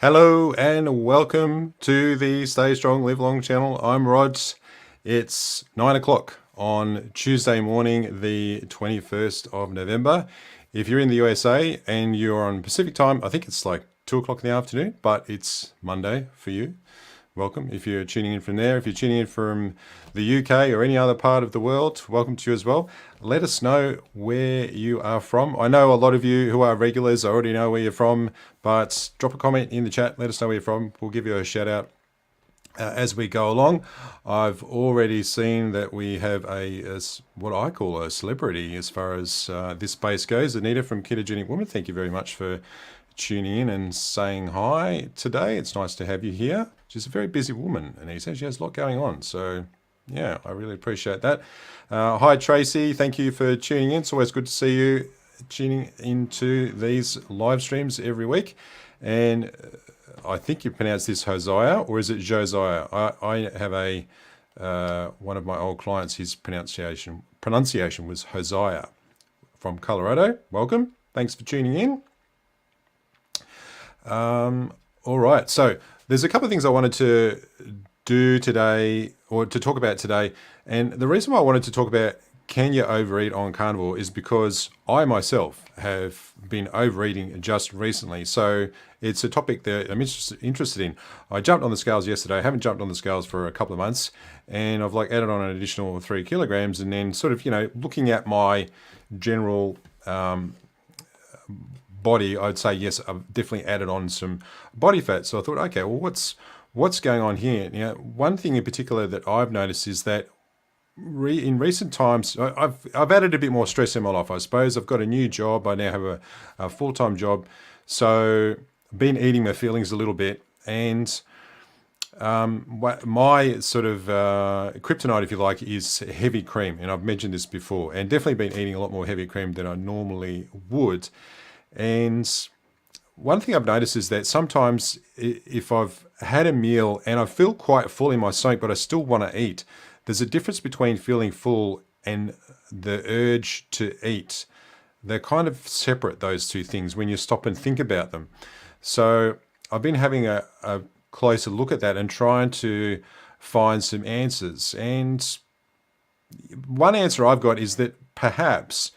Hello and welcome to the Stay Strong, Live Long channel. I'm Rod. It's 9 o'clock on Tuesday morning, the 21st of November. If you're in the USA and you're on Pacific time, I think it's like 2 o'clock in the afternoon, but it's Monday for you. Welcome. If you're tuning in from there, if you're tuning in from the UK or any other part of the world, welcome to you as well. Let us know where you are from. I know a lot of you who are regulars already know where you're from, but drop a comment in the chat. Let us know where you're from. We'll give you a shout out as we go along. I've already seen that we have what I call a celebrity as far as this space goes. Anita from Ketogenic Woman, thank you very much for tuning in and saying hi today. It's nice to have you here. She's a very busy woman, Anita. She has a lot going on. So, yeah, I really appreciate that. Hi, Tracy. Thank you for tuning in. It's always good to see you tuning into these live streams every week. And I think you pronounce this Hosea, or is it Josiah? I have one of my old clients, his pronunciation was Hosea from Colorado. Welcome. Thanks for tuning in. All right, so there's a couple of things I wanted to do today, or to talk about today, and the reason why I wanted to talk about can you overeat on carnivore is because I myself have been overeating just recently. So it's a topic that I'm interested in. I jumped on the scales yesterday. I haven't jumped on the scales for a couple of months, and I've added on an additional 3 kilograms, and then sort of looking at my general body, I'd say yes, I've definitely added on some body fat. So I thought, okay, well, what's going on here? Now, one thing in particular that I've noticed is that in recent times, I've added a bit more stress in my life. I suppose I've got a new job. I now have a full-time job, so I've been eating my feelings a little bit, and my sort of kryptonite, if you like, is heavy cream, and I've mentioned this before, and definitely been eating a lot more heavy cream than I normally would. And one thing I've noticed is that sometimes if I've had a meal and I feel quite full in my stomach, but I still want to eat, there's a difference between feeling full and the urge to eat. They're kind of separate, those two things, when you stop and think about them. So I've been having a closer look at that and trying to find some answers. And one answer I've got is that perhaps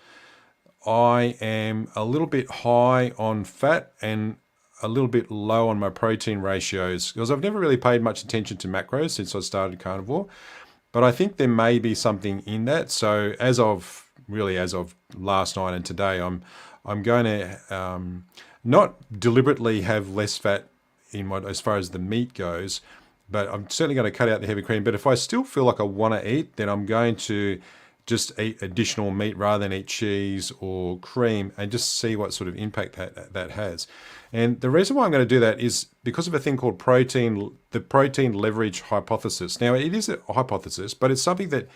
I am a little bit high on fat and a little bit low on my protein ratios, because I've never really paid much attention to macros since I started carnivore, but I think there may be something in that. So as of last night and today, I'm going to not deliberately have less fat in as far as the meat goes, but I'm certainly going to cut out the heavy cream. But if I still feel like I want to eat, then I'm going to just eat additional meat rather than eat cheese or cream, and just see what sort of impact that has. And the reason why I'm going to do that is because of a thing called the protein leverage hypothesis. Now, it is a hypothesis, but it's something that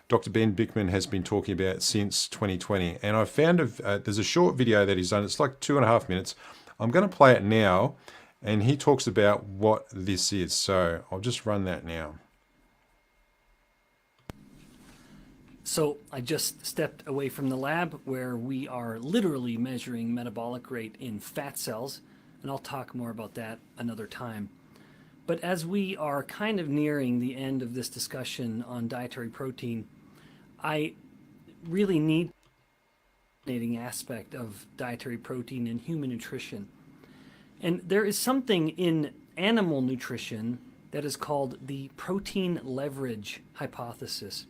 Dr. Ben Bikman has been talking about since 2020. And I found there's a short video that he's done. It's like 2.5 minutes. I'm going to play it now, and he talks about what this is. So I'll just run that now. So I just stepped away from the lab where we are literally measuring metabolic rate in fat cells, and I'll talk more about that another time. But as we are kind of nearing the end of this discussion on dietary protein, I really need an aspect of dietary protein in human nutrition. And there is something in animal nutrition that is called the protein leverage hypothesis.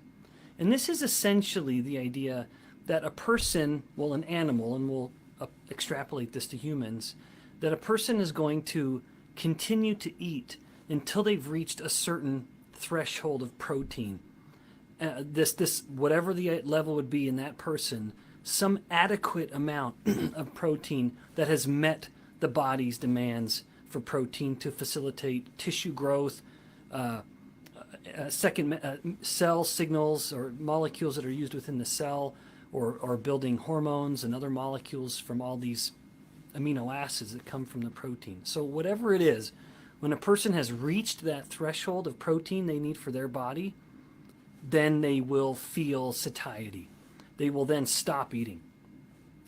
And this is essentially the idea that a person, well, an animal, and we'll extrapolate this to humans, that a person is going to continue to eat until they've reached a certain threshold of protein. This whatever the level would be in that person, some adequate amount of protein that has met the body's demands for protein to facilitate tissue growth, cell signals or molecules that are used within the cell, or building hormones and other molecules from all these amino acids that come from the protein. So whatever it is, when a person has reached that threshold of protein they need for their body, then they will feel satiety. They will then stop eating.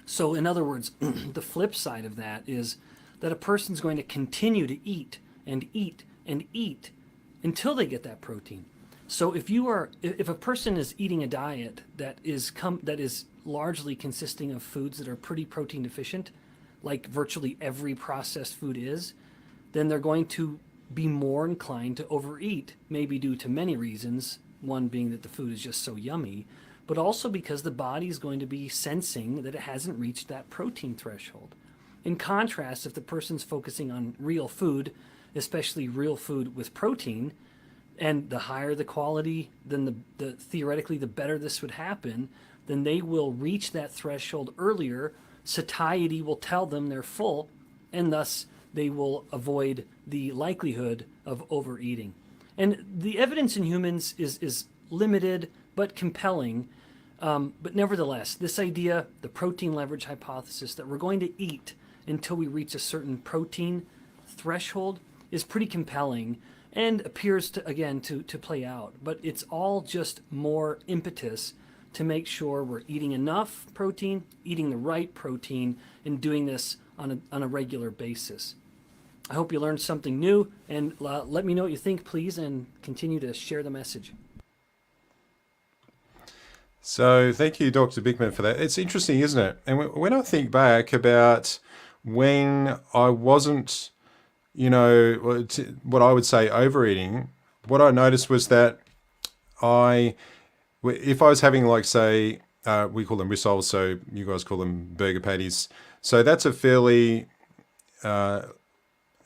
So in other words, the flip side of that is that a person's going to continue to eat and eat and eat until they get that protein. So if a person is eating a diet that is largely consisting of foods that are pretty protein deficient, like virtually every processed food is, then they're going to be more inclined to overeat, maybe due to many reasons, one being that the food is just so yummy, but also because the body is going to be sensing that it hasn't reached that protein threshold. In contrast, if the person's focusing on real food, especially real food with protein, and the higher the quality, then theoretically the better this would happen, then they will reach that threshold earlier. Satiety will tell them they're full, and thus they will avoid the likelihood of overeating. And the evidence in humans is limited but compelling. But nevertheless, this idea, the protein leverage hypothesis, that we're going to eat until we reach a certain protein threshold is pretty compelling and appears to play out. But it's all just more impetus to make sure we're eating enough protein, eating the right protein, and doing this on a regular basis. I hope you learned something new, and let me know what you think, please, and continue to share the message. So thank you, Dr. Bikman, for that. It's interesting, isn't it? And when I think back about when I wasn't, what I would say overeating, what I noticed was that if I was having, like, say, we call them rissoles, so you guys call them burger patties. So that's a fairly,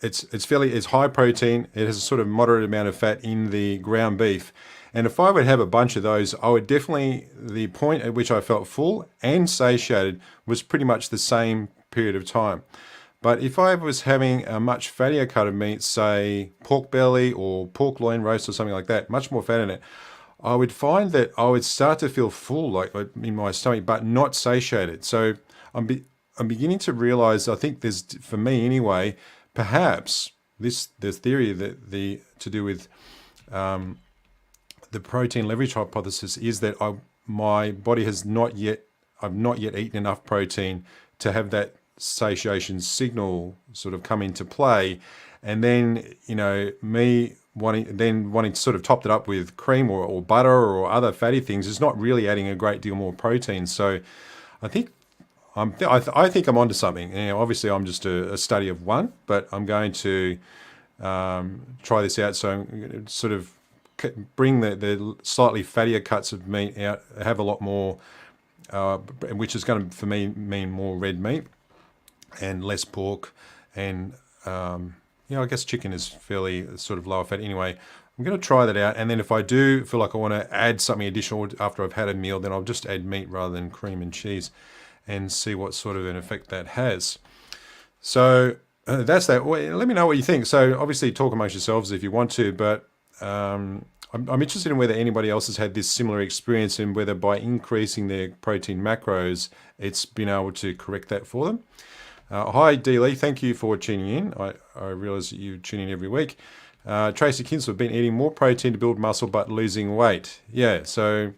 it's high protein. It has a sort of moderate amount of fat in the ground beef. And if I would have a bunch of those, the point at which I felt full and satiated was pretty much the same period of time. But if I was having a much fattier cut of meat, say pork belly or pork loin roast or something like that, much more fat in it, I would find that I would start to feel full, like in my stomach, but not satiated. So I'm beginning to realize, I think there's, for me anyway, perhaps the theory that to do with the protein leverage hypothesis is that my body I've not yet eaten enough protein to have that satiation signal sort of come into play, and then me wanting to sort of top it up with cream or butter or other fatty things is not really adding a great deal more protein. So I think I'm onto something. Obviously I'm just a study of one, but I'm going to try this out. So I'm going to sort of bring the slightly fattier cuts of meat out, have a lot more, which is going to, for me, mean more red meat and less pork. And, I guess chicken is fairly sort of lower fat anyway. I'm going to try that out. And then if I do feel like I want to add something additional after I've had a meal, then I'll just add meat rather than cream and cheese and see what sort of an effect that has. So that's that. Let me know what you think. So obviously talk amongst yourselves if you want to, but I'm interested in whether anybody else has had this similar experience and whether by increasing their protein macros, it's been able to correct that for them. Hi, D. Lee. Thank you for tuning in. I realize that you tune in every week. Tracy Kinsler, been eating more protein to build muscle but losing weight. Yeah, so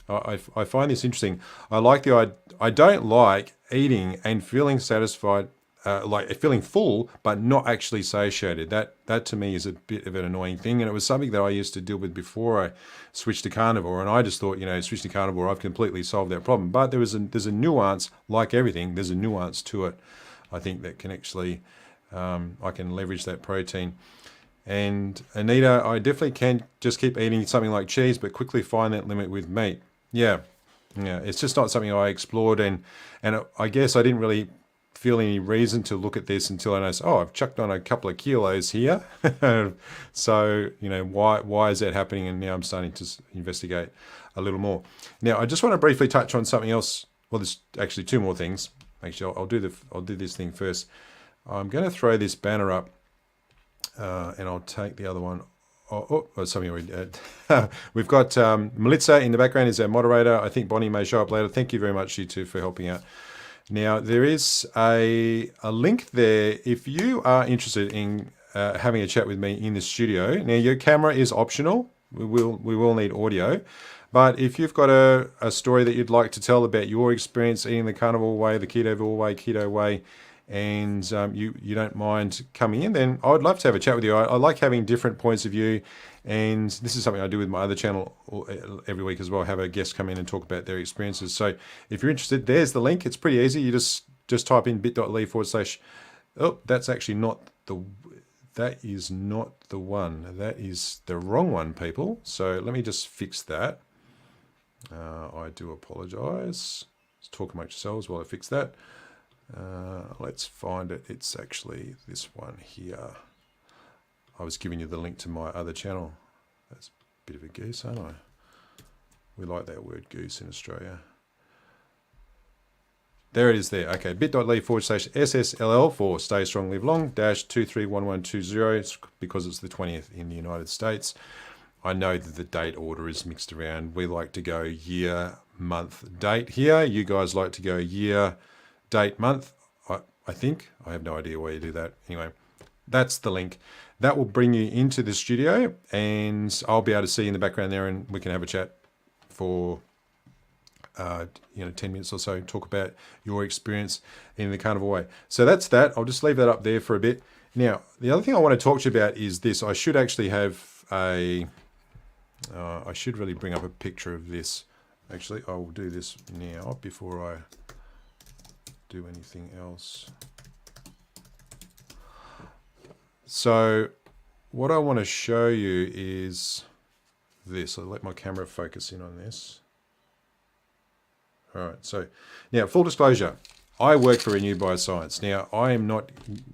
I find this interesting. I don't like eating and feeling satisfied, like feeling full, but not actually satiated. That to me is a bit of an annoying thing. And it was something that I used to deal with before I switched to carnivore. And I just thought, switch to carnivore, I've completely solved that problem. But there's a nuance, like everything, there's a nuance to it. I think that can actually, I can leverage that protein. And Anita, I definitely can just keep eating something like cheese, but quickly find that limit with meat. Yeah, it's just not something I explored. And I guess I didn't really feel any reason to look at this until I noticed, I've chucked on a couple of kilos here. So, why is that happening? And now I'm starting to investigate a little more. Now, I just want to briefly touch on something else. Well, there's actually two more things. Actually, I'll do this thing first. I'm going to throw this banner up, and I'll take the other one. Something already did. We've got Melissa in the background is our moderator. I think Bonnie may show up later. Thank you very much, you two, for helping out. Now, there is a link there if you are interested in having a chat with me in the studio. Now, your camera is optional. We will need audio. But if you've got a story that you'd like to tell about your experience eating the carnivore way, the keto way, and you don't mind coming in, then I would love to have a chat with you. I like having different points of view, and this is something I do with my other channel every week as well. I have a guest come in and talk about their experiences. So if you're interested, there's the link. It's pretty easy. You just type in bit.ly/. Oh, that's actually not the. That is not the one. That is the wrong one, people. So let me just fix that. I do apologize. Let's talk amongst yourselves while I fix that. Let's find it. It's actually this one here. I was giving you the link to my other channel. That's a bit of a goose, aren't I? We like that word goose in Australia. There it is there. Okay, bit.ly/SSLL for Stay Strong, Live Long, -231120. It's because it's the 20th in the United States. I know that the date order is mixed around. We like to go year, month, date here. You guys like to go year, date, month. I think. I have no idea why you do that. Anyway, that's the link. That will bring you into the studio, and I'll be able to see you in the background there, and we can have a chat for 10 minutes or so, talk about your experience in the carnivore way. So that's that. I'll just leave that up there for a bit. Now, the other thing I want to talk to you about is this. I should actually have I should really bring up a picture of this. Actually, I will do this now before I do anything else. So what I want to show you is this. I'll let my camera focus in on this. All right, so now full disclosure, I work for Renewed Bioscience. Now, I am not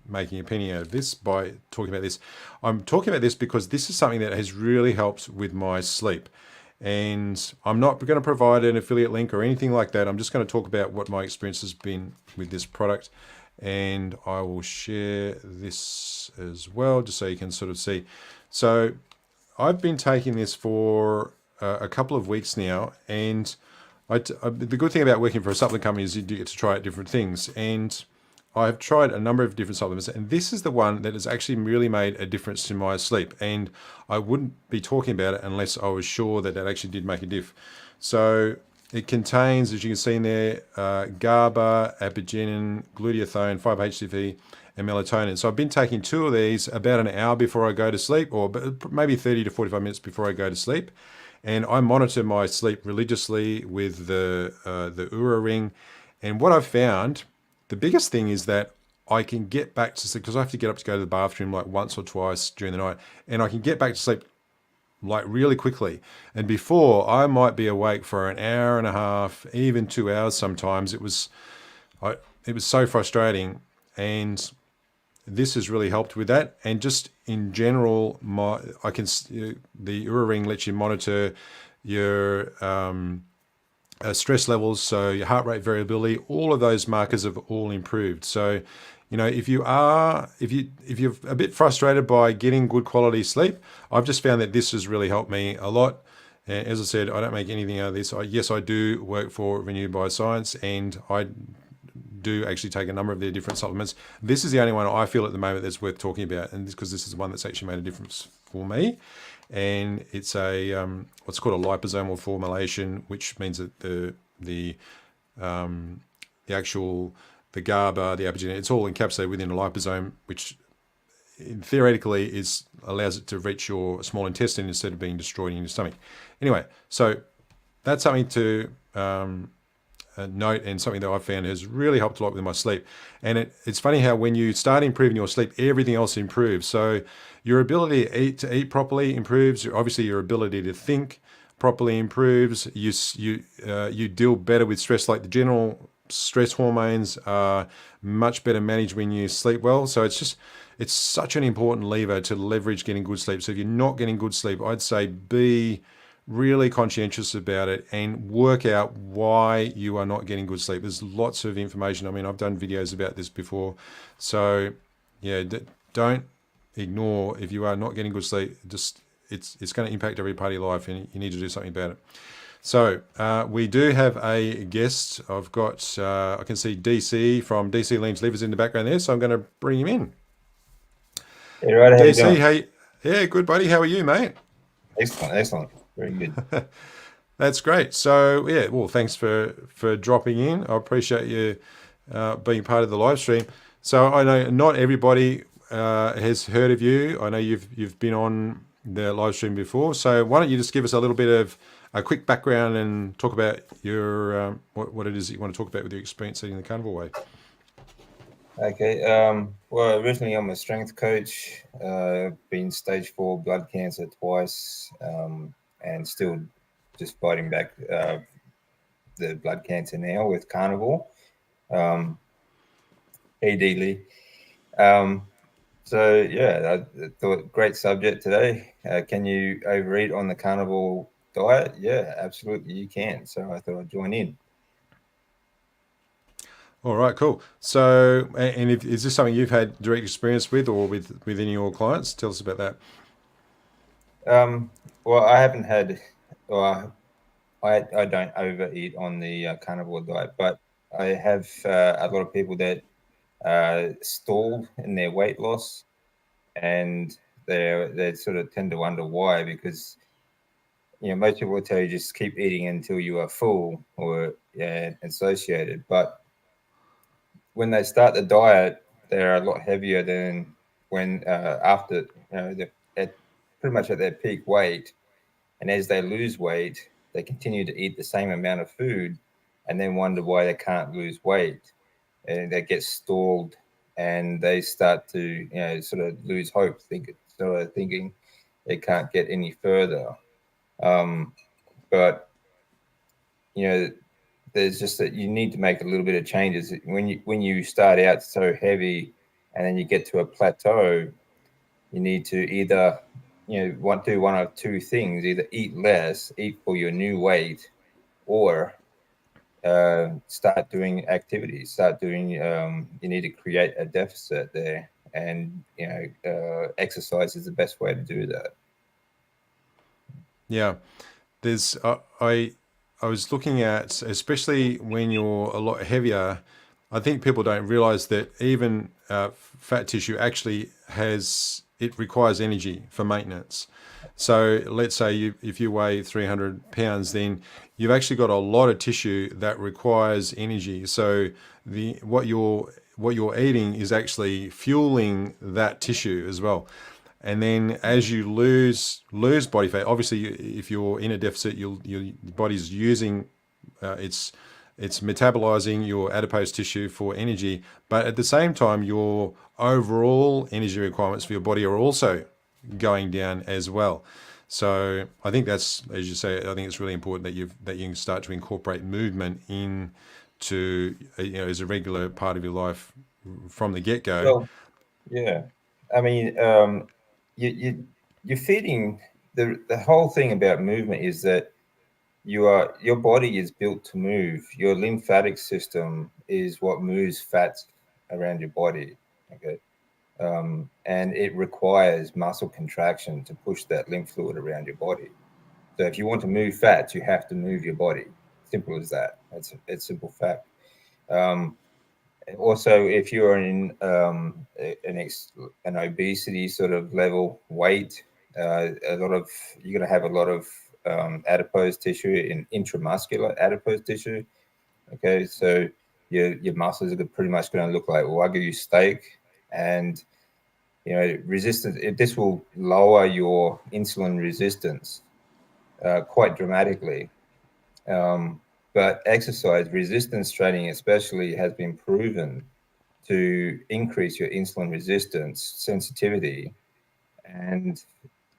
making a penny out of this by talking about this. I'm talking about this because this is something that has really helped with my sleep. And I'm not going to provide an affiliate link or anything like that. I'm just going to talk about what my experience has been with this product. And I will share this as well, just so you can sort of see. So I've been taking this for a couple of weeks now, and the good thing about working for a supplement company is you do get to try out different things. And I've tried a number of different supplements, and this is the one that has actually really made a difference to my sleep. And I wouldn't be talking about it unless I was sure that it actually did make a diff. So it contains, as you can see in there, GABA, apigenin, glutathione, 5-HTP, and melatonin. So I've been taking 2 of these about an hour before I go to sleep, or maybe 30 to 45 minutes before I go to sleep. And I monitor my sleep religiously with the Oura ring. And what I've found, the biggest thing is that I can get back to sleep, because I have to get up to go to the bathroom like once or twice during the night, and I can get back to sleep like really quickly. And before, I might be awake for an hour and a half, even 2 hours sometimes. It was so frustrating, and this has really helped with that. And just in general, the Oura ring lets you monitor your stress levels, so your heart rate variability. All of those markers have all improved. So, if you're a bit frustrated by getting good quality sleep, I've just found that this has really helped me a lot. And as I said, I don't make anything out of this. Yes, I do work for Renewed Bioscience, and I do actually take a number of their different supplements. This is the only one I feel at the moment that's worth talking about, and because this is the one that's actually made a difference for me. And it's a what's called a liposomal formulation, which means that the GABA, the apigenin, it's all encapsulated within a liposome, which theoretically allows it to reach your small intestine instead of being destroyed in your stomach. Anyway, so that's something to note, and something that I've found has really helped a lot with my sleep. And it's funny how when you start improving your sleep, everything else improves. So your ability to eat properly improves. Obviously, your ability to think properly improves. You deal better with stress. Like the general stress hormones are much better managed when you sleep well. So it's such an important lever to leverage getting good sleep. So if you're not getting good sleep, I'd say be really conscientious about it and work out why you are not getting good sleep. There's lots of information. I mean, I've done videos about this before. So yeah, don't ignore if you are not getting good sleep. Just it's going to impact every part of your life, and you need to do something about it. So we do have a guest. I've got, I can see DC from DC Leans Livers in the background there, so I'm going to bring him in. Hey, right, how DC, you doing? Yeah, good buddy. How are you, mate? Excellent. Very good. That's great. So yeah, well, thanks for dropping in. I appreciate you being part of the live stream. So I know not everybody has heard of you. I know you've been on the live stream before. So why don't you just give us a little bit of a quick background and talk about your what it is that you want to talk about with your experience eating the carnivore way. Okay. Well, originally I'm a strength coach. Been stage 4 blood cancer twice, and still just fighting back the blood cancer now with carnivore. EDly. So yeah, I thought great subject today. Can you overeat on the carnivore diet? Yeah, absolutely you can. So I thought I'd join in. All right, cool. So, and is this something you've had direct experience with, or with any of your clients? Tell us about that. Well, I haven't had, well, I don't overeat on the carnivore diet, but I have a lot of people that stall in their weight loss, and they sort of tend to wonder why, because most people will tell you just keep eating until you are full or associated, but when they start the diet, they're a lot heavier than when after they're pretty much at their peak weight. And as they lose weight, they continue to eat the same amount of food and then wonder why they can't lose weight. And they get stalled and they start to, sort of lose hope, thinking they can't get any further. But, there's just that you need to make a little bit of changes. When you start out so heavy and then you get to a plateau, you need to either do one of two things: either eat less, eat for your new weight, or start doing activities. Start doing. You need to create a deficit there, and exercise is the best way to do that. Yeah, there's I was looking at, especially when you're a lot heavier. I think people don't realize that even fat tissue actually it requires energy for maintenance. So let's say if you weigh 300 pounds, then you've actually got a lot of tissue that requires energy. So what you're eating is actually fueling that tissue as well. And then as you lose body fat, obviously if you're in a deficit, your body's using it's metabolizing your adipose tissue for energy, but at the same time, your overall energy requirements for your body are also going down as well. So I think that's, as you say, I think it's really important that you can start to incorporate movement into as a regular part of your life from the get-go. Well, yeah. I mean, you're feeding the whole thing about movement is that your body is built to move. Your lymphatic system is what moves fats around your body. Okay. And it requires muscle contraction to push that lymph fluid around your body. So if you want to move fats, you have to move your body. Simple as that. It's simple fact. Also, if you're in an obesity sort of level weight, you're going to have a lot of adipose tissue in intramuscular adipose tissue. Okay, so your muscles are pretty much going to look like Wagyu steak, and resistance. This will lower your insulin resistance quite dramatically. But exercise resistance training, especially, has been proven to increase your insulin resistance sensitivity, and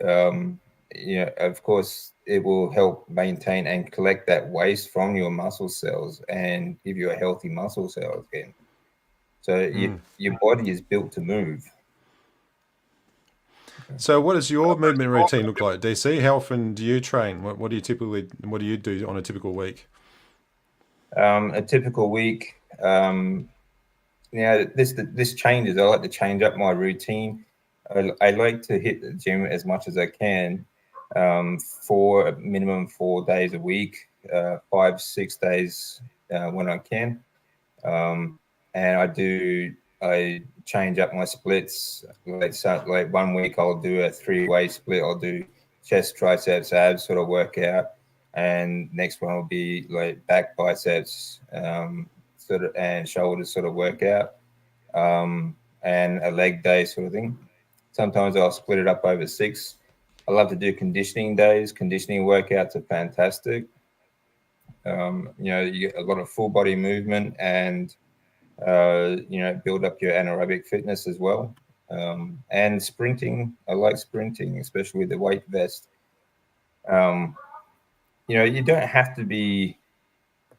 of course, it will help maintain and collect that waste from your muscle cells and give you a healthy muscle cell again. So your body is built to move. So what does your movement routine look like, DC? How often do you train? What do you do on a typical week? A typical week, this changes. I like to change up my routine. I like to hit the gym as much as I can, for a minimum 4 days a week, 5-6 days when I can. And I change up my splits. Like 1 week I'll do a 3-way split. I'll do chest, triceps, abs sort of workout, and next one will be like back, biceps, and shoulders sort of workout. and a leg day sort of thing. Sometimes I'll split it up over 6. I love to do conditioning days. Conditioning workouts are fantastic. You get a lot of full body movement and, build up your anaerobic fitness as well. And sprinting, I like sprinting, especially with the weight vest. You don't have to be,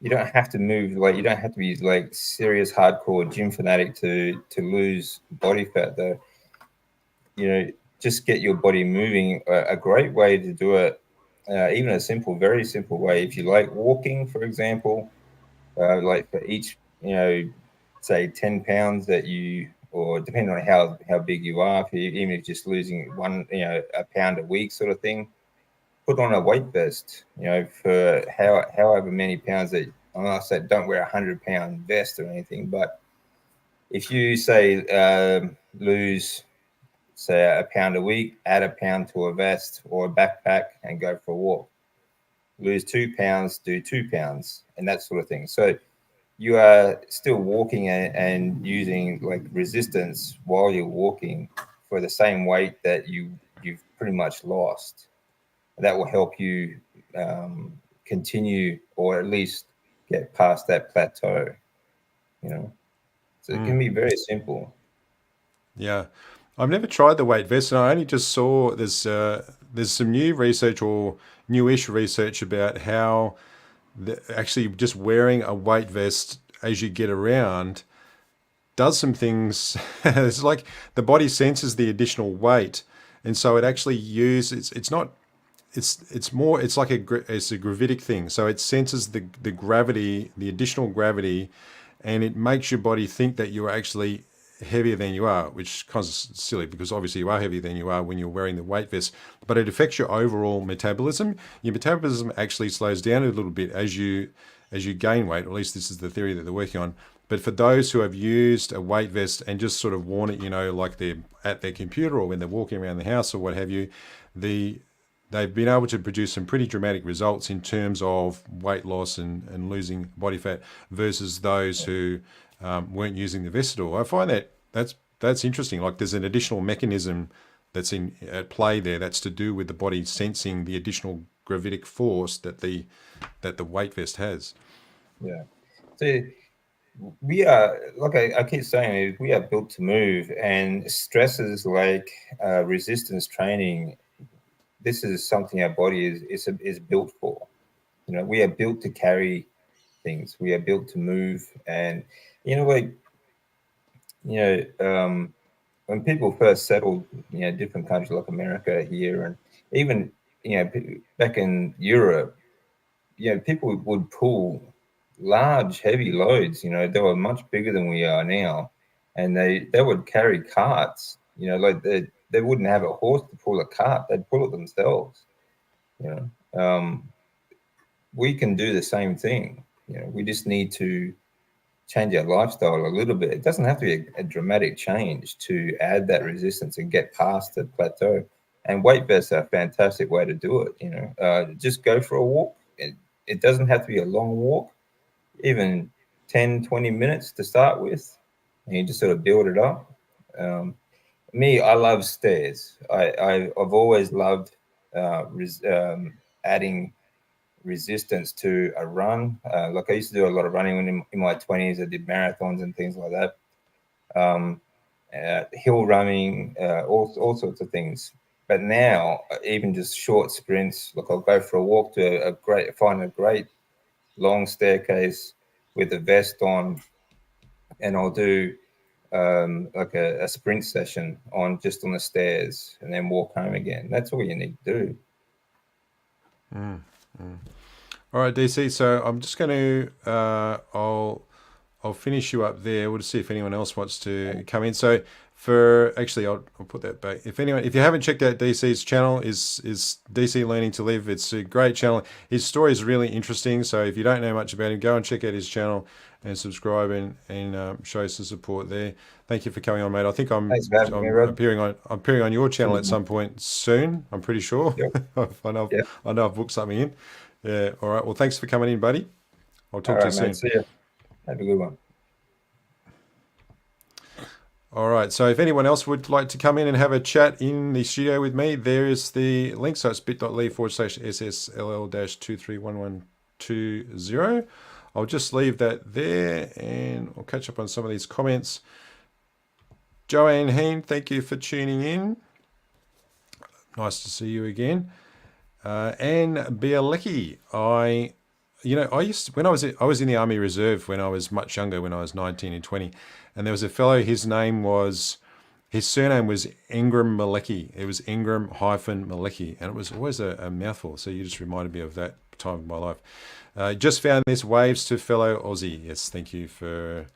you don't have to move, like, you don't have to be like serious hardcore gym fanatic to lose body fat though. Just get your body moving. A great way to do it, even a simple, very simple way, if you like walking, for example, like for each, say 10 pounds that you, or depending on how big you are, even if you're just losing a pound a week sort of thing, put on a weight vest, for however many pounds that, I'm not saying don't wear 100-pound vest or anything, but if you say lose, say, a pound a week, add a pound to a vest or a backpack and go for a walk. Lose 2 pounds, do 2 pounds, and that sort of thing. So you are still walking and using like resistance while you're walking for the same weight that you've pretty much lost. That will help you continue, or at least get past that plateau. So it can be very simple. Yeah, I've never tried the weight vest, and I only just saw there's some new research or newish research about how actually just wearing a weight vest as you get around does some things. It's like the body senses the additional weight, and so it actually uses. It's not. It's more. It's like it's a gravitic thing. So it senses the gravity, the additional gravity, and it makes your body think that you're actually heavier than you are, which kind of silly because obviously you are heavier than you are when you're wearing the weight vest, but it affects your overall metabolism. Your metabolism actually slows down a little bit as you gain weight, or at least this is the theory that they're working on. But for those who have used a weight vest and just sort of worn it, like they're at their computer or when they're walking around the house or what have you, they've been able to produce some pretty dramatic results in terms of weight loss and losing body fat versus those who weren't using the vest at all. I find that's interesting. Like there's an additional mechanism that's at play there that's to do with the body sensing the additional gravitic force that the weight vest has. Yeah. So we are, like I keep saying, we are built to move, and stresses like resistance training, this is something our body is built for. We are built to carry things. We are built to move. And when people first settled, different countries like America here, and even back in Europe, people would pull large, heavy loads. They were much bigger than we are now, and they would carry carts. Like they wouldn't have a horse to pull a cart; they'd pull it themselves. We can do the same thing. We just need to change our lifestyle a little bit. It doesn't have to be a dramatic change to add that resistance and get past the plateau. And weight vests are a fantastic way to do it. Just go for a walk. It doesn't have to be a long walk, even 10, 20 minutes to start with. And you just sort of build it up. I love stairs. I've always loved adding resistance to a run. Like I used to do a lot of running when in my 20s. I did marathons and things like that. Hill running, all sorts of things. But now, even just short sprints, like I'll go for a walk to find a great long staircase with a vest on, and I'll do like a sprint session on the stairs, and then walk home again. That's all you need to do. All right, DC. So I'm just going to I'll finish you up there. We'll just see if anyone else wants to come in. So I'll put that back. If you haven't checked out DC's channel, is DC Learning to Live. It's a great channel. His story is really interesting. So if you don't know much about him, go and check out his channel and subscribe and show some support there. Thank you for coming on, mate. I think I'm appearing on your channel at some point soon. I'm pretty sure. Yep. I know I've booked something in. Yeah. All right. Well, thanks for coming in, buddy. I'll talk to you soon. See you. Have a good one. All right, so if anyone else would like to come in and have a chat in the studio with me, there is the link. So it's bit.ly/SSLL-231120. I'll just leave that there and I'll catch up on some of these comments. Joanne Heen, thank you for tuning in. Nice to see you again. Anne Bielecki, I was in the Army Reserve when I was much younger, when I was 19 and 20, and there was a fellow, his surname was Ingram Malecki. It was Ingram-Malecki, and it was always a mouthful, so you just reminded me of that time of my life. Just found this, waves to fellow Aussie. Yes, thank you for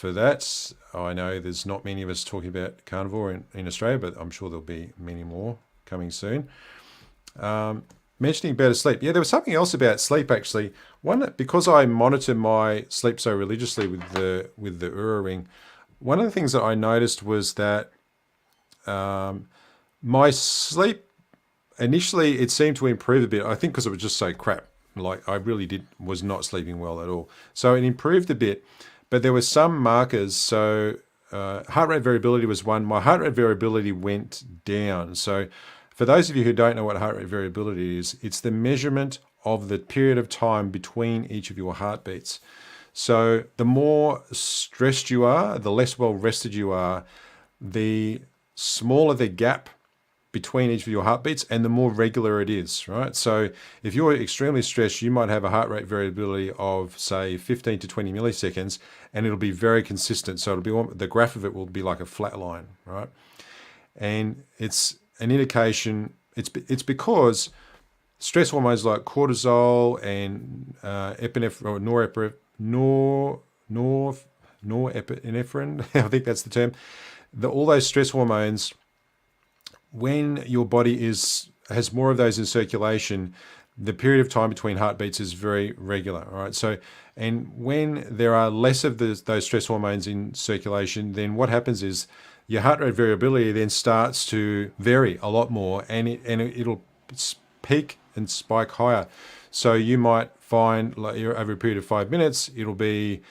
that. I know there's not many of us talking about carnivore in Australia, but I'm sure there'll be many more coming soon. Mentioning better sleep. Yeah, there was something else about sleep actually. One, because I monitor my sleep so religiously with the Oura Ring, one of the things that I noticed was that my sleep initially, it seemed to improve a bit. I think because it was just so crap. Like I really was not sleeping well at all. So it improved a bit, but there were some markers. So heart rate variability was one. My heart rate variability went down. So for those of you who don't know what heart rate variability is, it's the measurement of the period of time between each of your heartbeats. So the more stressed you are, the less well rested you are, the smaller the gap between each of your heartbeats and the more regular it is, right? So if you're extremely stressed, you might have a heart rate variability of say 15 to 20 milliseconds, and it'll be very consistent. So the graph of it will be like a flat line, right? And it's an indication, it's because stress hormones like cortisol and epinephrine, or norepinephrine, I think that's the term, all those stress hormones, when your body has more of those in circulation, the period of time between heartbeats is very regular, all right? So, and when there are less of those stress hormones in circulation, then what happens is your heart rate variability then starts to vary a lot more, and it'll peak and spike higher. So you might find, like, over a period of 5 minutes, it'll be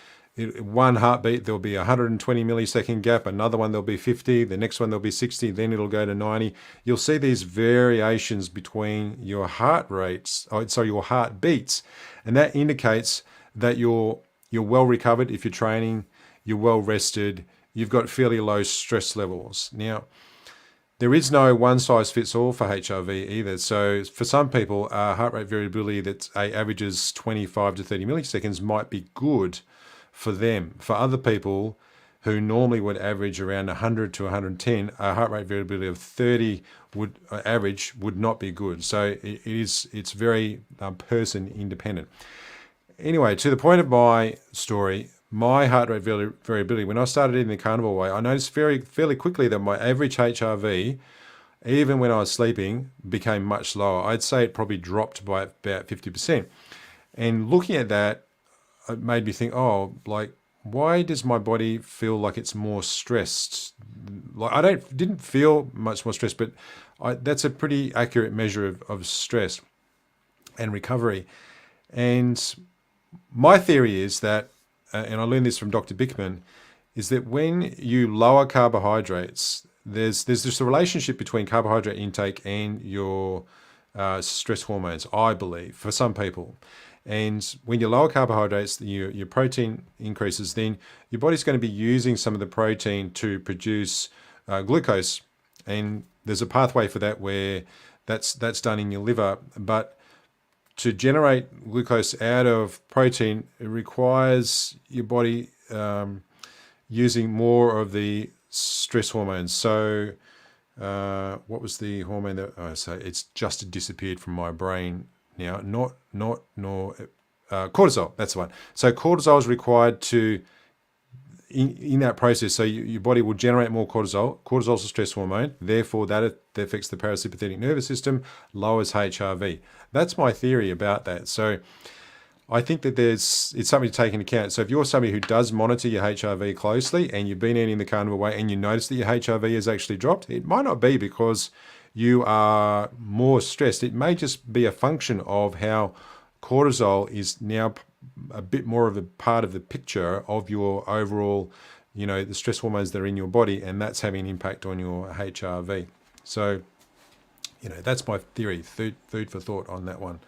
one heartbeat, there'll be 120 millisecond gap, another one there'll be 50, the next one there'll be 60, then it'll go to 90. You'll see these variations between your heart rates, your heartbeats, and that indicates that you're well recovered if you're training, you're well rested, you've got fairly low stress levels. Now, there is no one size fits all for HRV either. So for some people, heart rate variability that averages 25 to 30 milliseconds might be good for them. For other people who normally would average around 100 to 110, a heart rate variability of 30 would not be good. So it's very person independent. Anyway, to the point of my story, my heart rate variability, when I started eating the carnivore way, I noticed fairly quickly that my average HRV, even when I was sleeping, became much lower. I'd say it probably dropped by about 50%. And looking at that, it made me think, why does my body feel like it's more stressed? Like I didn't feel much more stressed, but that's a pretty accurate measure of stress and recovery. And my theory is that, and I learned this from Dr. Bikman, is that when you lower carbohydrates, there's just a relationship between carbohydrate intake and your stress hormones, I believe, for some people. And when you lower carbohydrates, your protein increases, then your body's going to be using some of the protein to produce glucose. And there's a pathway for that where that's done in your liver. But to generate glucose out of protein, it requires your body using more of the stress hormones. So what was the hormone so it's just disappeared from my brain now. Cortisol, that's the one. So cortisol is required to, in that process, so your body will generate more cortisol. Cortisol is a stress hormone. Therefore, that affects the parasympathetic nervous system, lowers HRV. That's my theory about that. So I think that it's something to take into account. So if you're somebody who does monitor your HRV closely and you've been eating the carnivore way and you notice that your HRV has actually dropped, it might not be because you are more stressed. It may just be a function of how cortisol is now a bit more of a part of the picture of your overall, the stress hormones that are in your body, and that's having an impact on your HRV. So, that's my theory. Food for thought on that one.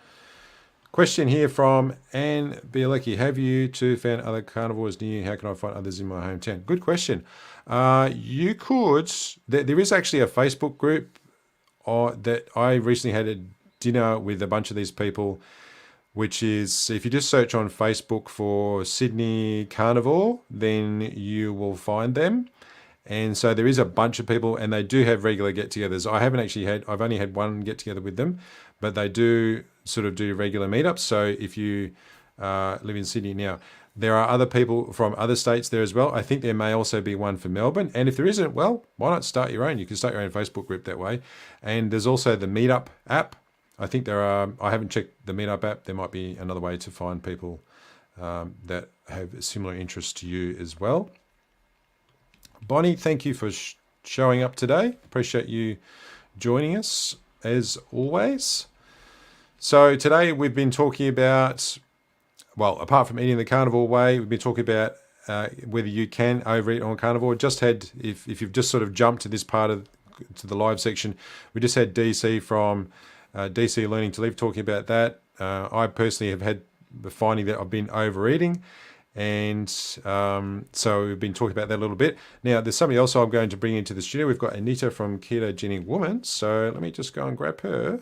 Question here from Anne Bielecki. Have you too found other carnivores near you? How can I find others in my hometown? Good question. You could. There is actually a Facebook group that I recently had a dinner with a bunch of these people, which is, if you just search on Facebook for Sydney Carnivore, then you will find them. And so there is a bunch of people, and they do have regular get-togethers. I've only had one get-together with them, but they do sort of do regular meetups. So if you live in Sydney now, there are other people from other states there as well. I think there may also be one for Melbourne. And if there isn't, well, why not start your own? You can start your own Facebook group that way. And there's also the Meetup app. I think there are, I haven't checked the Meetup app. There might be another way to find people that have similar interests to you as well. Bonnie, thank you for showing up today. Appreciate you joining us as always. So today we've been talking about, well, apart from eating the carnivore way, we've been talking about whether you can overeat on carnivore. Just had, if you've just sort of jumped to this part to the live section, we just had DC from DC Learning to Live talking about that. I personally have had the finding that I've been overeating. And so we've been talking about that a little bit. Now, there's somebody else I'm going to bring into the studio. We've got Anita from Ketogenic Woman. So let me just go and grab her.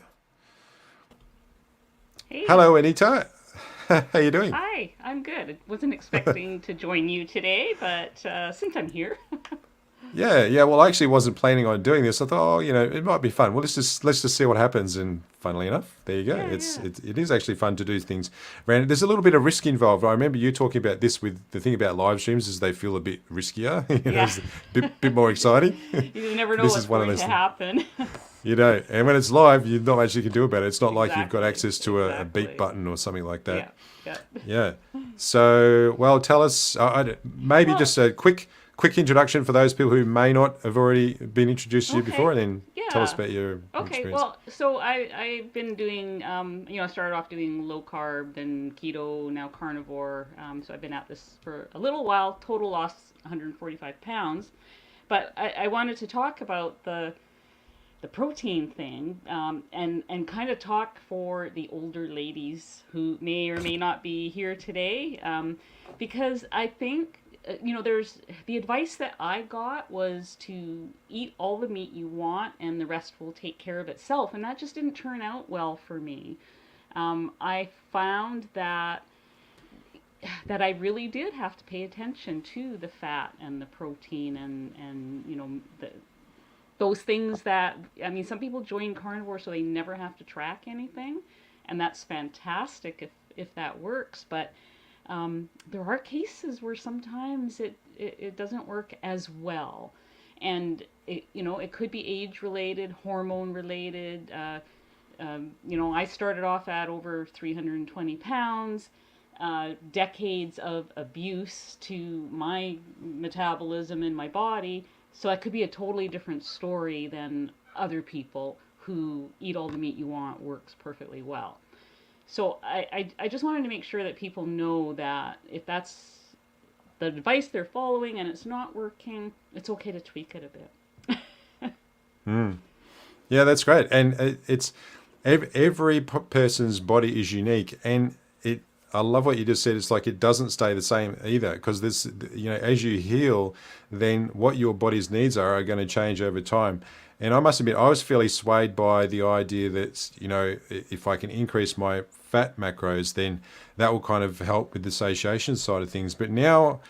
Hey. Hello, Anita. How you doing? Hi, I'm good. I wasn't expecting to join you today, but since I'm here. Yeah. Well, I actually wasn't planning on doing this. I thought, it might be fun. Well, let's just see what happens. And funnily enough, there you go. Yeah, It is actually fun to do things. There's a little bit of risk involved. I remember you talking about this with the thing about live streams is they feel a bit riskier. It's a bit more exciting. You never know This what's is one of going those to happen. You don't. And when it's live, you're not much you can do about it. It's not like you've got Exactly, access to a beat exactly. button or something like that. Yeah. So, well, tell us, maybe just a quick introduction for those people who may not have already been introduced to you before, and then tell us about your experience. Well, so I've been doing, I started off doing low carb, then keto, now carnivore. So I've been at this for a little while, total loss 145 pounds. But I wanted to talk about the protein thing, and kind of talk for the older ladies who may or may not be here today, because I think, there's the advice that I got was to eat all the meat you want and the rest will take care of itself, and that just didn't turn out well for me. I found that I really did have to pay attention to the fat and the protein and those things that, some people join carnivore so they never have to track anything, and that's fantastic if that works, but there are cases where sometimes it doesn't work as well, and it could be age related, hormone related. I started off at over 320 pounds, decades of abuse to my metabolism in my body. So it could be a totally different story than other people who eat all the meat you want, works perfectly well. So I just wanted to make sure that people know that if that's the advice they're following and it's not working, it's okay to tweak it a bit. Yeah, that's great. And it's every person's body is unique, and I love what you just said. It's like it doesn't stay the same either, because this, as you heal, then what your body's needs are going to change over time. And I must admit, I was fairly swayed by the idea that, if I can increase my fat macros, then that will kind of help with the satiation side of things. But now,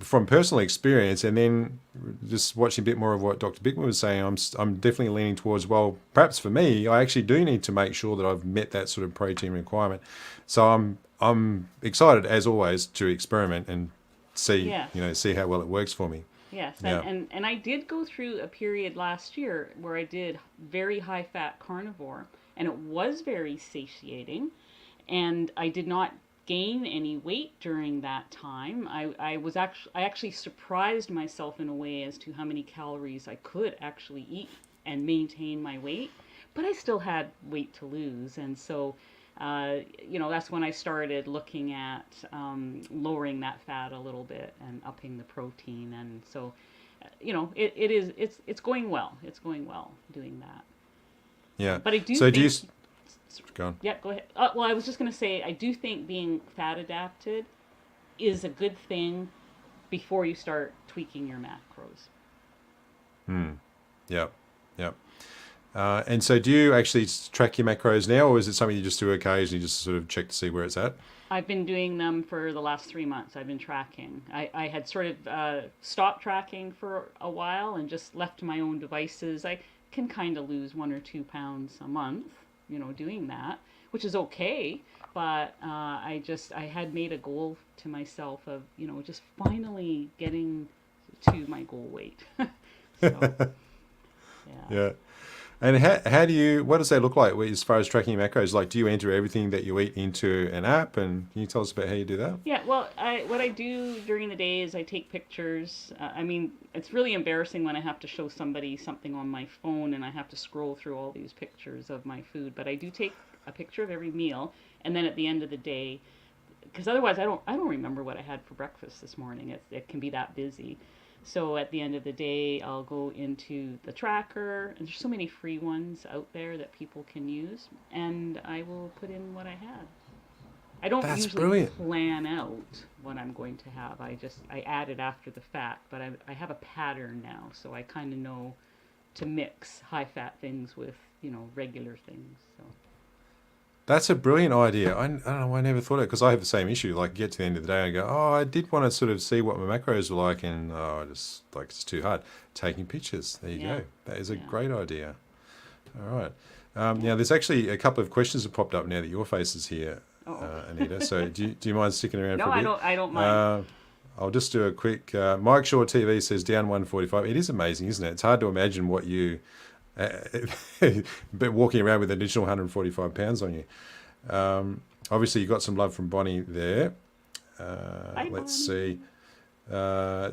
from personal experience, and then just watching a bit more of what Dr. Bikman was saying, I'm definitely leaning towards, well, perhaps for me, I actually do need to make sure that I've met that sort of protein requirement. So I'm excited, as always, to experiment and see, see how well it works for me. Yes, Yeah. and I did go through a period last year where I did very high fat carnivore, and it was very satiating, and I did not gain any weight during that time. I actually surprised myself in a way as to how many calories I could actually eat and maintain my weight, but I still had weight to lose, and so That's when I started looking at lowering that fat a little bit and upping the protein. And so, it's going well. It's going well doing that. Yeah. But I do So think... do you... Go on. Yeah, go ahead. Well, I was just going to say, I do think being fat adapted is a good thing before you start tweaking your macros. Yeah. Yeah. And so do you actually track your macros now, or is it something you just do occasionally, just sort of check to see where it's at? I've been doing them for the last 3 months. I've been tracking. I had sort of stopped tracking for a while and just left to my own devices. I can kind of lose 1 or 2 pounds a month, doing that, which is okay. But I had made a goal to myself of, just finally getting to my goal weight. So, Yeah. And what does that look like as far as tracking your macros? Like, do you enter everything that you eat into an app? And can you tell us about how you do that? Yeah, well, what I do during the day is I take pictures. It's really embarrassing when I have to show somebody something on my phone and I have to scroll through all these pictures of my food. But I do take a picture of every meal, and then at the end of the day, because otherwise I don't remember what I had for breakfast this morning. It can be that busy. So at the end of the day, I'll go into the tracker, and there's so many free ones out there that people can use, and I will put in what I had. I don't usually plan out what I'm going to have. I add it after the fact, but I have a pattern now, so I kind of know to mix high-fat things with, regular things. So. That's a brilliant idea. I don't know, I never thought of it, because I have the same issue. Like, get to the end of the day and I go, I did want to sort of see what my macros were like, and it's too hard. Taking pictures. There you go. That is a great idea. All right. Now, there's actually a couple of questions that popped up now that your face is here, Anita. So do you mind sticking around for a bit? No, I don't mind. I'll just do a quick... Mike Shaw TV says down 145. It is amazing, isn't it? It's hard to imagine what you... but walking around with an additional 145 pounds on you. Obviously, you got some love from Bonnie there. Let's see.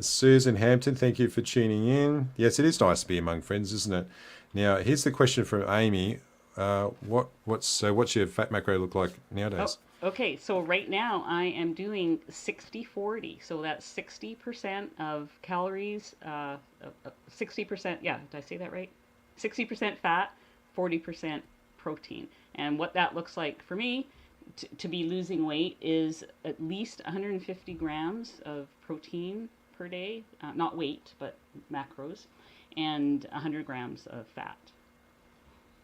Susan Hampton, thank you for tuning in. Yes, it is nice to be among friends, isn't it? Now, here's the question from Amy. What's your fat macro look like nowadays? Okay, so right now I am doing 60-40. So that's 60% of calories, 60%, did I say that right? 60% fat, 40% protein. And what that looks like for me to be losing weight is at least 150 grams of protein per day, not weight, but macros, and 100 grams of fat.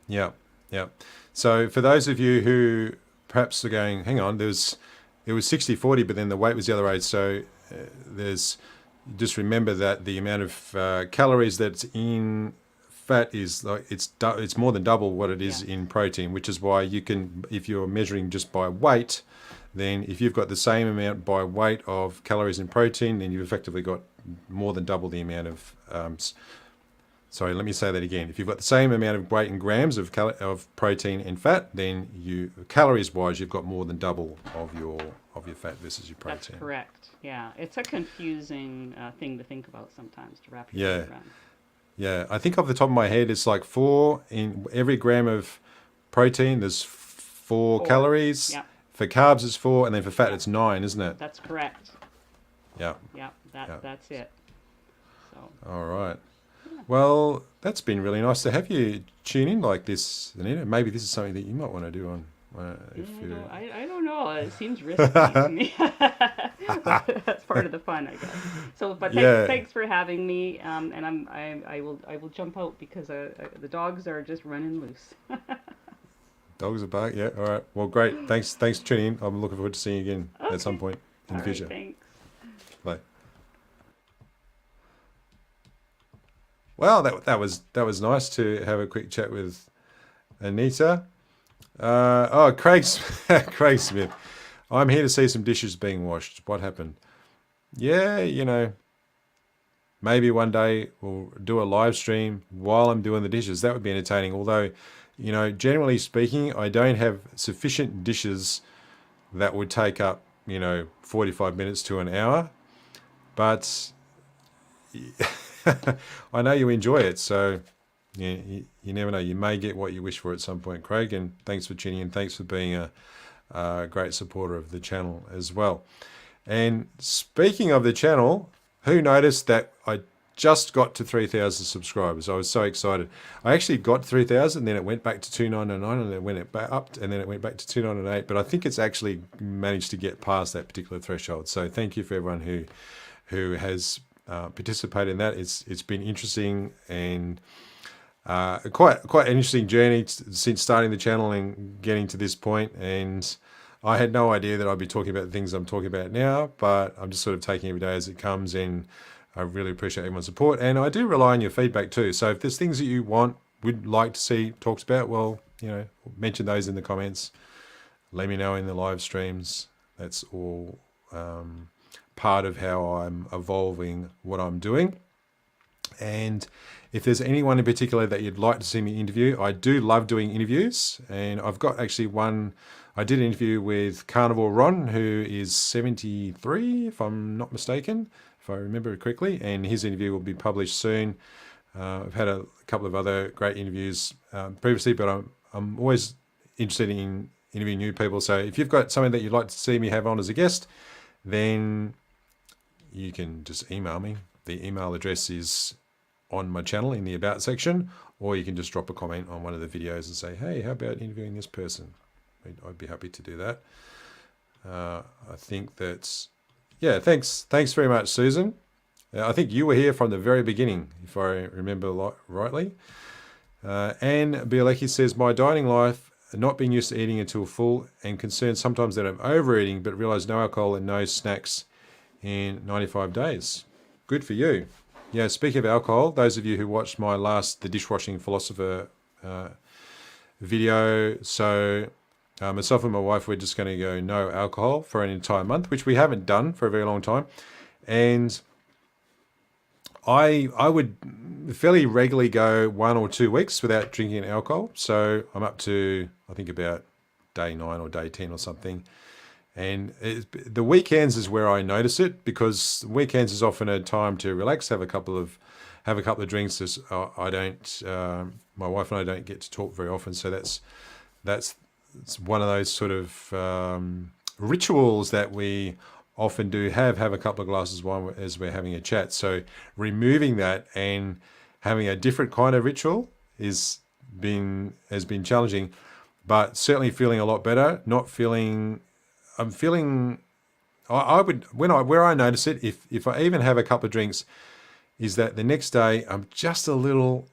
Yeah. So for those of you who perhaps are going, hang on, it was 60-40, but then the weight was the other way. So just remember that the amount of calories that's in fat is it's more than double what it is in protein, which is why you can, if you're measuring just by weight, then if you've got the same amount by weight of calories in protein, then you've effectively got more than double the amount of sorry, let me say that again. If you've got the same amount of weight in grams of protein and fat, then calories wise you've got more than double of your fat versus your protein. That's correct. Yeah, it's a confusing thing to think about sometimes, to wrap your head around. Yeah, I think off the top of my head, it's like 4 in every gram of protein. There's 4 calories. Yep. For carbs, it's 4, and then for fat, it's 9, isn't it? That's correct. Yeah. That's it. So. All right. Yeah. Well, that's been really nice to have you tune in like this, Anita. Maybe this is something that you might want to do on. I don't know. It seems risky to me. That's part of the fun, I guess. So, but thanks for having me. And I will jump out because the dogs are just running loose. Dogs are back. Yeah. All right. Well, great. Thanks for tuning in. I'm looking forward to seeing you again at some point in the future. Right, thanks. Bye. Well, that was nice to have a quick chat with Anita. Craig Smith. I'm here to see some dishes being washed. What happened? Yeah, maybe one day we'll do a live stream while I'm doing the dishes. That would be entertaining. Although, generally speaking, I don't have sufficient dishes that would take up, 45 minutes to an hour. But I know you enjoy it, so You never know. You may get what you wish for at some point, Craig. And thanks for tuning in. Thanks for being a great supporter of the channel as well. And speaking of the channel, who noticed that I just got to 3,000 subscribers? I was so excited. I actually got 3,000, then it went back to 299, and then it went back up, and then it went back to 298. But I think it's actually managed to get past that particular threshold. So thank you for everyone who has participated in that. It's been interesting and quite an interesting journey since starting the channel and getting to this point. And I had no idea that I'd be talking about the things I'm talking about now, but I'm just sort of taking every day as it comes, and I really appreciate everyone's support. And I do rely on your feedback too. So if there's things that you would like to see talked about, well, mention those in the comments. Let me know in the live streams. That's all part of how I'm evolving what I'm doing. And if there's anyone in particular that you'd like to see me interview, I do love doing interviews. And I've got actually one. I did an interview with Carnivore Ron, who is 73, if I'm not mistaken, if I remember correctly, and his interview will be published soon. I've had a couple of other great interviews previously, but I'm always interested in interviewing new people. So if you've got something that you'd like to see me have on as a guest, then you can just email me. The email address is on my channel in the About section, or you can just drop a comment on one of the videos and say, hey, how about interviewing this person? I'd be happy to do that. I think that's, yeah, thanks very much, Susan. I think you were here from the very beginning, if I remember rightly. Anne Bielecki says, my dieting life, not being used to eating until full, and concerned sometimes that I'm overeating, but realize no alcohol and no snacks in 95 days. Good for you. Yeah, speaking of alcohol, those of you who watched my last The Dishwashing Philosopher video, so myself and my wife, we're just going to go no alcohol for an entire month, which we haven't done for a very long time. And I would fairly regularly go 1 or 2 weeks without drinking alcohol. So I'm up to, I think, about day 9 or day 10 or something. And the weekends is where I notice it, because weekends is often a time to relax, have a couple of drinks. I don't, my wife and I don't get to talk very often, so that's it's one of those sort of rituals that we often do. Have a couple of glasses of wine as we're having a chat. So removing that and having a different kind of ritual has been challenging, but certainly feeling a lot better. Where I notice it, if I even have a couple of drinks, is that the next day I'm just a little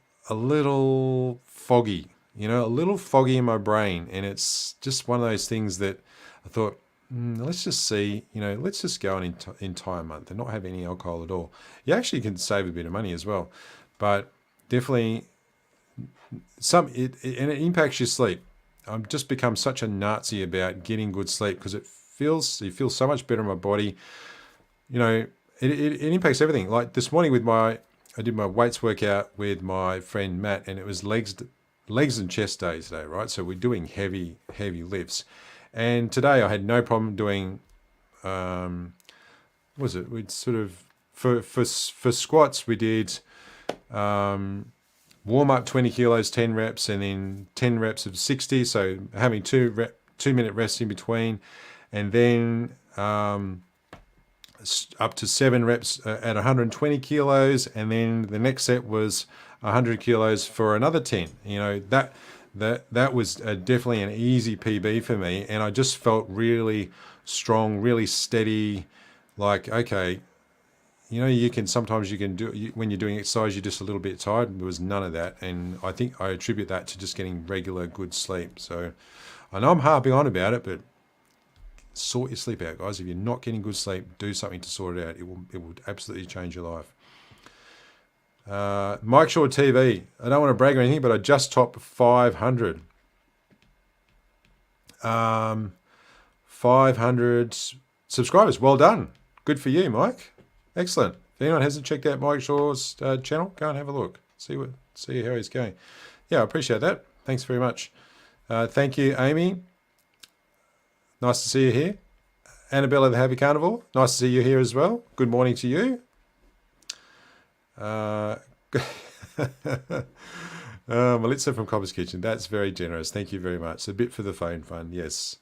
foggy, a little foggy in my brain. And it's just one of those things that I thought, let's just see, let's just go an entire month and not have any alcohol at all. You actually can save a bit of money as well, but definitely it impacts your sleep. I've just become such a Nazi about getting good sleep, because it feels so much better in my body. It impacts everything. Like this morning I did my weights workout with my friend Matt, and it was legs and chest day today, right? So we're doing heavy lifts. And today I had no problem doing, we'd sort of, for squats, we did warm up 20 kilos, 10 reps, and then 10 reps of 60. So having 2-minute rest in between, and then up to 7 reps at 120 kilos. And then the next set was 100 kilos for another 10. That was definitely an easy PB for me. And I just felt really strong, really steady. Like, okay, sometimes you can do, when you're doing exercise, you're just a little bit tired. There was none of that. And I think I attribute that to just getting regular good sleep. So I know I'm harping on about it, but sort your sleep out, guys. If you're not getting good sleep, do something to sort it out. It will absolutely change your life. Mike Shaw TV. I don't want to brag or anything, but I just topped 500. 500 subscribers. Well done. Good for you, Mike. Excellent. If anyone hasn't checked out Mike Shaw's channel, go and have a look. See how he's going. Yeah, I appreciate that. Thanks very much. Thank you, Amy. Nice to see you here. Annabella the Happy Carnivore. Nice to see you here as well. Good morning to you. Melissa from Copper's Kitchen. That's very generous. Thank you very much. A bit for the phone fund. Yes.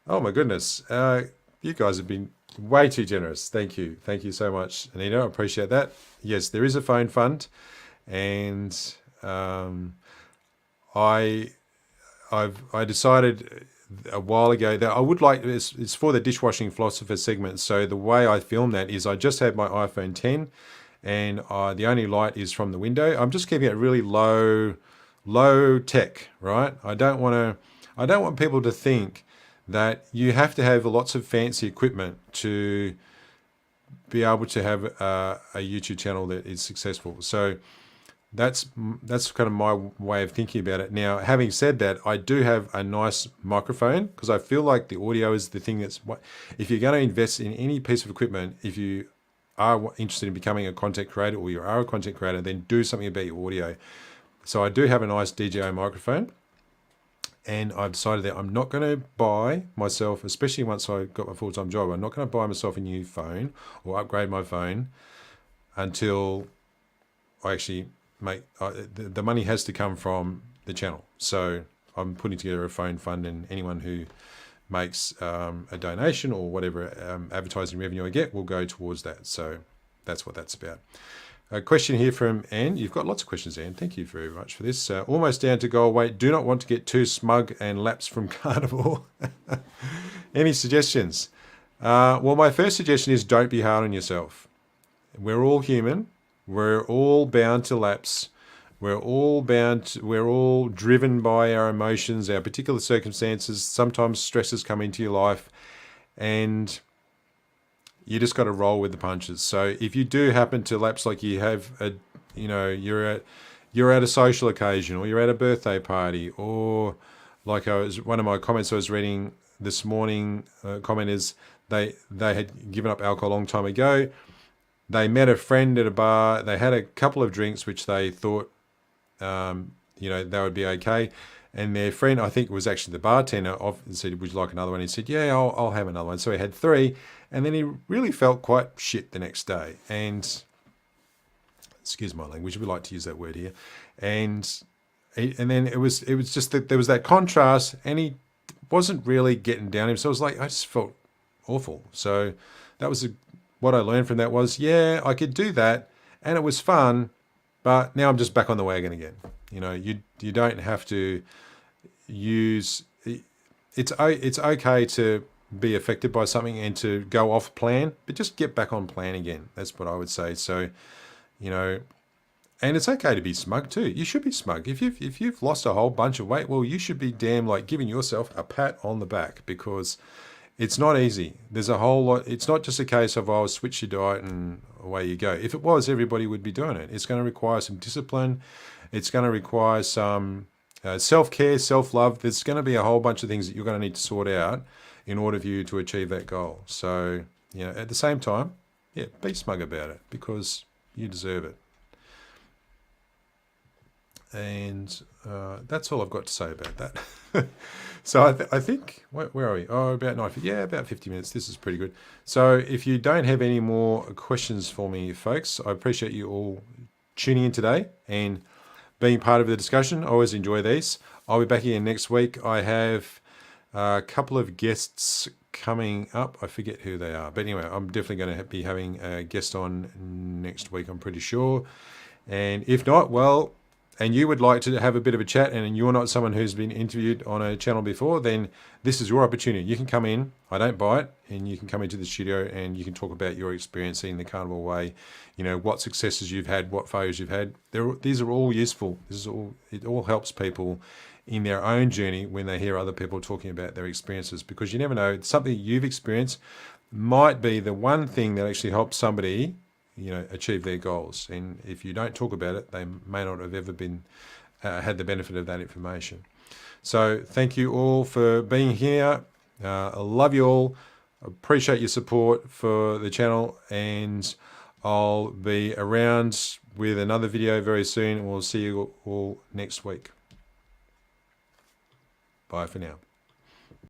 Oh my goodness. You guys have been way too generous. Thank you. Thank you so much, Anita. I appreciate that. Yes, there is a phone fund, and I decided a while ago that I would like, it's for the Dishwashing Philosopher segment. So the way I film that is I just have my iPhone 10 and the only light is from the window. I'm just keeping it really low tech, right? I don't want people to think that you have to have lots of fancy equipment to be able to have a YouTube channel that is successful. So that's kind of my way of thinking about it. Now, having said that, I do have a nice microphone because I feel like the audio is the thing that's what, if you're going to invest in any piece of equipment, if you are interested in becoming a content creator or you are a content creator, then do something about your audio. So I do have a nice DJI microphone, and I've decided that I'm not going to buy myself, especially once I got my full-time job, I'm not going to buy myself a new phone or upgrade my phone until I actually the money has to come from the channel. So I'm putting together a phone fund, and anyone who makes a donation or whatever advertising revenue I get will go towards that. So that's what that's about. A question here from Anne. You've got lots of questions, Anne. Thank you very much for this. Almost down to goal weight. Do not want to get too smug and lapse from carnivore. Any suggestions? Well, my first suggestion is don't be hard on yourself. We're all human. We're all bound to lapse. We're all driven by our emotions, our particular circumstances. Sometimes stresses come into your life, and you just got to roll with the punches. So if you do happen to lapse, like you have you're at a social occasion, or you're at a birthday party, or like one of my comments I was reading this morning, comment is they had given up alcohol a long time ago. They met a friend at a bar. They had a couple of drinks, which they thought, they would be okay. And their friend, I think it was actually the bartender, said, "Would you like another one?" He said, "Yeah, I'll have another one." So he had 3, and then he really felt quite shit the next day. And excuse my language, we like to use that word here. And then it was just that there was that contrast, and he wasn't really getting down himself. So it was like I just felt awful. So that was what I learned from that was, yeah, I could do that, and it was fun, but now I'm just back on the wagon again. You don't have to use. It's okay to be affected by something and to go off plan, but just get back on plan again. That's what I would say. So, and it's okay to be smug too. You should be smug if you've lost a whole bunch of weight. Well, you should be damn like giving yourself a pat on the back, because it's not easy. There's a whole lot. It's not just a case of, switch your diet and away you go. If it was, everybody would be doing it. It's going to require some discipline. It's going to require some self-care, self-love. There's going to be a whole bunch of things that you're going to need to sort out in order for you to achieve that goal. So, at the same time, be smug about it, because you deserve it. And that's all I've got to say about that. So I think, where are we? Oh, about 9. About 50 minutes. This is pretty good. So if you don't have any more questions for me, folks, I appreciate you all tuning in today and being part of the discussion. I always enjoy these. I'll be back again next week. I have a couple of guests coming up. I forget who they are. But anyway, I'm definitely going to be having a guest on next week, I'm pretty sure. And if not, and you would like to have a bit of a chat, and you're not someone who's been interviewed on a channel before, then this is your opportunity. You can come in, I don't buy it, and you can come into the studio and you can talk about your experience in the carnivore way, what successes you've had, what failures you've had. These are all useful. It all helps people in their own journey when they hear other people talking about their experiences, because you never know, something you've experienced might be the one thing that actually helps somebody achieve their goals. And if you don't talk about it, they may not have ever been had the benefit of that information. So thank you all for being here. I love you all. Appreciate your support for the channel, and I'll be around with another video very soon, and we'll see you all next week. Bye for now.